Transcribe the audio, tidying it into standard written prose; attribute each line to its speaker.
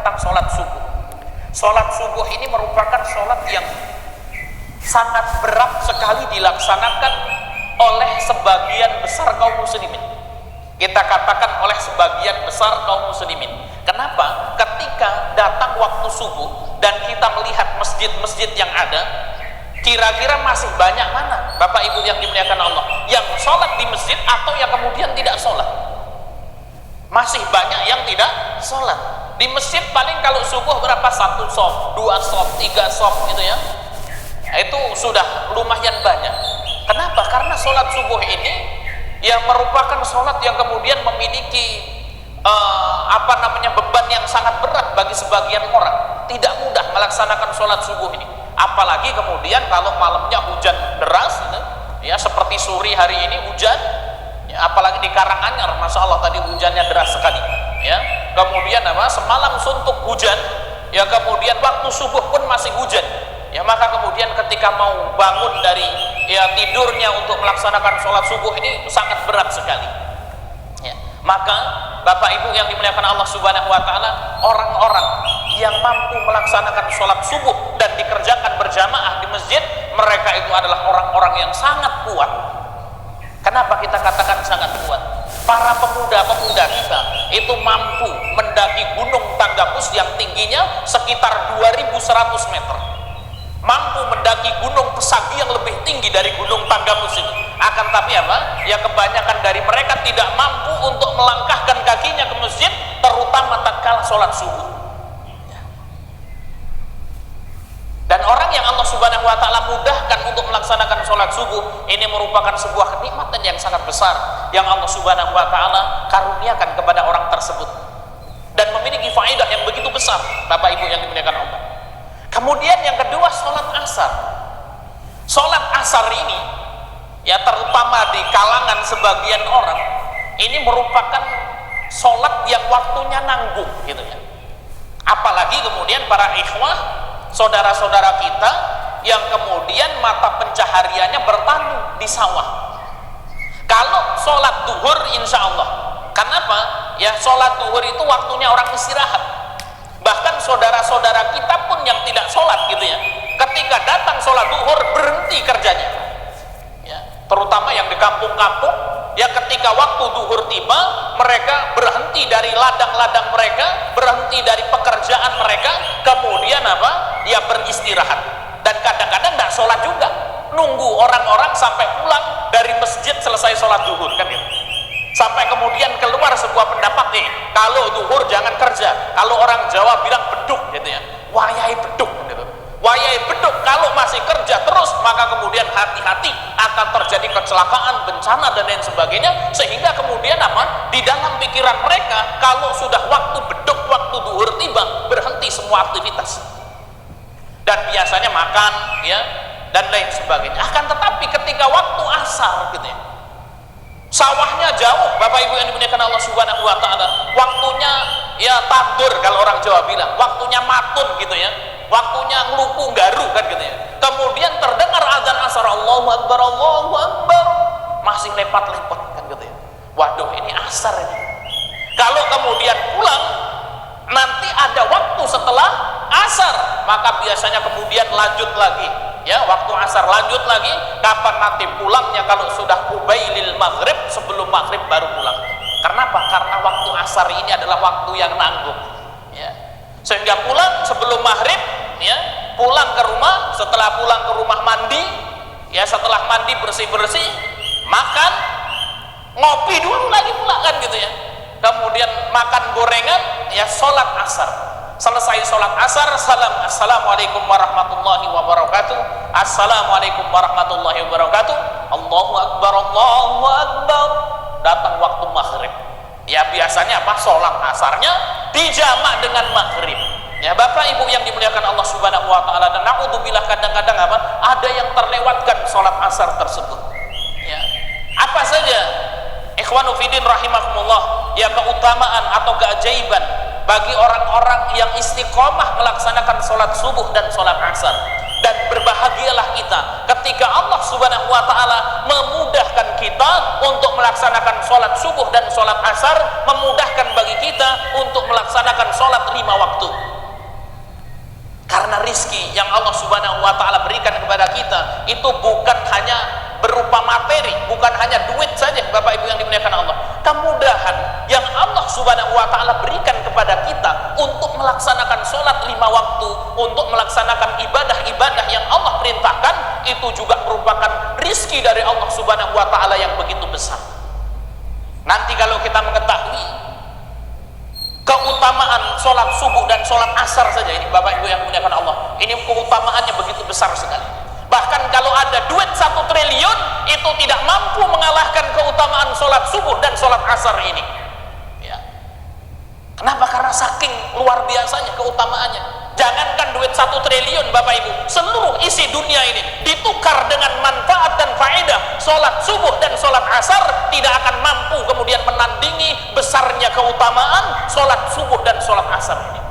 Speaker 1: tentang sholat subuh. Sholat subuh ini merupakan sholat yang sangat berat sekali dilaksanakan oleh sebagian besar kaum muslimin. Kita katakan oleh sebagian besar kaum muslimin. Kenapa? Ketika datang waktu subuh dan kita melihat masjid-masjid yang ada, kira-kira masih banyak mana Bapak Ibu yang dimuliakan Allah yang sholat di masjid atau yang kemudian tidak sholat? Masih banyak yang tidak sholat. Di masjid paling kalau subuh berapa? 1 shop, 2 shop, 3 shop gitu ya. Itu sudah lumayan banyak. Kenapa? Karena sholat subuh ini yang merupakan sholat yang kemudian memiliki beban yang sangat berat bagi sebagian orang. Tidak mudah melaksanakan sholat subuh ini. Apalagi kemudian kalau malamnya hujan deras, gitu, ya seperti sore hari ini hujan, ya, apalagi di Karanganyar, masya Allah tadi hujannya deras sekali. Ya, kemudian semalam suntuk hujan, ya kemudian waktu subuh pun masih hujan. Ya, maka kemudian ketika mau bangun dari tidurnya untuk melaksanakan sholat subuh ini sangat berat sekali. Ya, maka Bapak Ibu yang dimuliakan Allah Subhanahu wa taala, orang-orang yang mampu melaksanakan sholat subuh dan dikerjakan berjamaah di masjid, mereka itu adalah orang-orang yang sangat kuat. Kenapa kita katakan sangat kuat? Para pemuda-pemuda kita itu mampu mendaki gunung Tanggapus yang tingginya sekitar 2100 meter. Mampu mendaki gunung Pesagi yang lebih tinggi dari gunung Tanggapus itu. Akan tapi ya kebanyakan dari mereka tidak mampu untuk melangkahkan kakinya ke masjid, terutama tatkala sholat subuh. Dan orang yang Allah Subhanahu wa taala mudahkan untuk melaksanakan sholat subuh ini merupakan sebuah kenikmatan yang sangat besar yang Allah Subhanahu wa taala karuniakan kepada orang tersebut dan memiliki faedah yang begitu besar, Bapak Ibu yang dimuliakan Allah. Kemudian yang kedua, sholat asar. Sholat asar ini ya terutama di kalangan sebagian orang ini merupakan sholat yang waktunya nanggung gitu ya. Apalagi kemudian para ikhwah, saudara-saudara kita yang kemudian mata pencahariannya bertani di sawah. Kalau sholat duhur insya Allah, kenapa? Ya sholat duhur itu waktunya orang istirahat. Bahkan saudara-saudara kita pun yang tidak sholat gitu ya, ketika datang sholat duhur berhenti kerjanya ya, terutama yang di kampung-kampung ya, ketika waktu duhur tiba mereka berhenti dari ladang-ladang mereka, berhenti dari pekerjaan mereka, kemudian ya beristirahat. Dan kadang-kadang tidak sholat juga, nunggu orang-orang sampai pulang dari masjid selesai sholat duhur kan gitu. Sampai kemudian keluar sebuah pendapat nih, kalau duhur jangan kerja. Kalau orang Jawa bilang beduk gitu ya, wayai beduk gitu. Wayai beduk, kalau masih kerja terus maka kemudian hati-hati akan terjadi kecelakaan, bencana dan lain sebagainya. Sehingga kemudian di dalam pikiran mereka kalau sudah waktu beduk, waktu duhur tiba, berhenti semua aktivitas. Dan biasanya makan ya dan lain sebagainya. Akan tetapi ketika waktu asar gitu ya, sawahnya jauh, Bapak Ibu yang dimuliakan Allah Subhanahu wa taala, waktunya ya tandur kalau orang Jawa bilang, waktunya matun gitu ya, waktunya ngeluku garu kan gitu ya. Kemudian terdengar azan asar, Allahu Akbar, Allahu Akbar, masih lepat-lepat kan gitu ya. Waduh, ini asar ini. Kalau kemudian pulang nanti ada waktu setelah asar, maka biasanya kemudian lanjut lagi ya, waktu asar lanjut lagi. Kapan nanti pulangnya? Kalau sudah kubailil maghrib, sebelum maghrib baru pulang. Kenapa? Karena waktu asar ini adalah waktu yang nanggung ya, sehingga pulang sebelum maghrib ya, pulang ke rumah, setelah pulang ke rumah mandi ya, setelah mandi bersih-bersih, makan, ngopi dulu lagi pula kan gitu ya, kemudian makan gorengan ya, sholat asar. Selesai sholat asar, assalamualaikum warahmatullahi wabarakatuh, assalamualaikum warahmatullahi wabarakatuh, Allahu Akbar, Allahu Akbar. Datang waktu maghrib ya, biasanya sholat asarnya dijamak dengan maghrib ya, Bapak Ibu yang dimuliakan Allah Subhanahu wa taala. Dan naudzubillah kadang-kadang ada yang terlewatkan sholat asar tersebut ya. Apa saja ikhwanu fiddin rahimakumullah ya, keutamaan atau keajaiban bagi orang-orang yang istiqomah melaksanakan sholat subuh dan sholat asar. Dan berbahagialah kita ketika Allah Subhanahu wa ta'ala memudahkan kita untuk melaksanakan sholat subuh dan sholat asar, memudahkan bagi kita untuk melaksanakan sholat 5 waktu. Karena rizki yang Allah Subhanahu wa ta'ala berikan kepada kita itu bukan hanya berupa materi, bukan hanya duit saja Bapak Ibu yang dimuliakan Allah. Kemudahan yang Allah Subhanahu wa ta'ala berikan kepada kita untuk melaksanakan sholat 5 waktu, untuk melaksanakan ibadah-ibadah yang Allah perintahkan, itu juga merupakan rizki dari Allah Subhanahu wa ta'ala yang begitu besar. Nanti kalau kita mengetahui keutamaan sholat subuh dan sholat asar saja, ini Bapak Ibu yang dimuliakan Allah, ini keutamaannya begitu besar sekali. Bahkan kalau ada duit 1 triliun itu tidak mampu mengalahkan keutamaan sholat subuh dan sholat asar ini ya. Kenapa? Karena saking luar biasanya keutamaannya. Jangankan duit 1 triliun Bapak Ibu, seluruh isi dunia ini ditukar dengan manfaat dan faedah sholat subuh dan sholat asar, tidak akan mampu kemudian menandingi besarnya keutamaan sholat subuh dan sholat asar ini.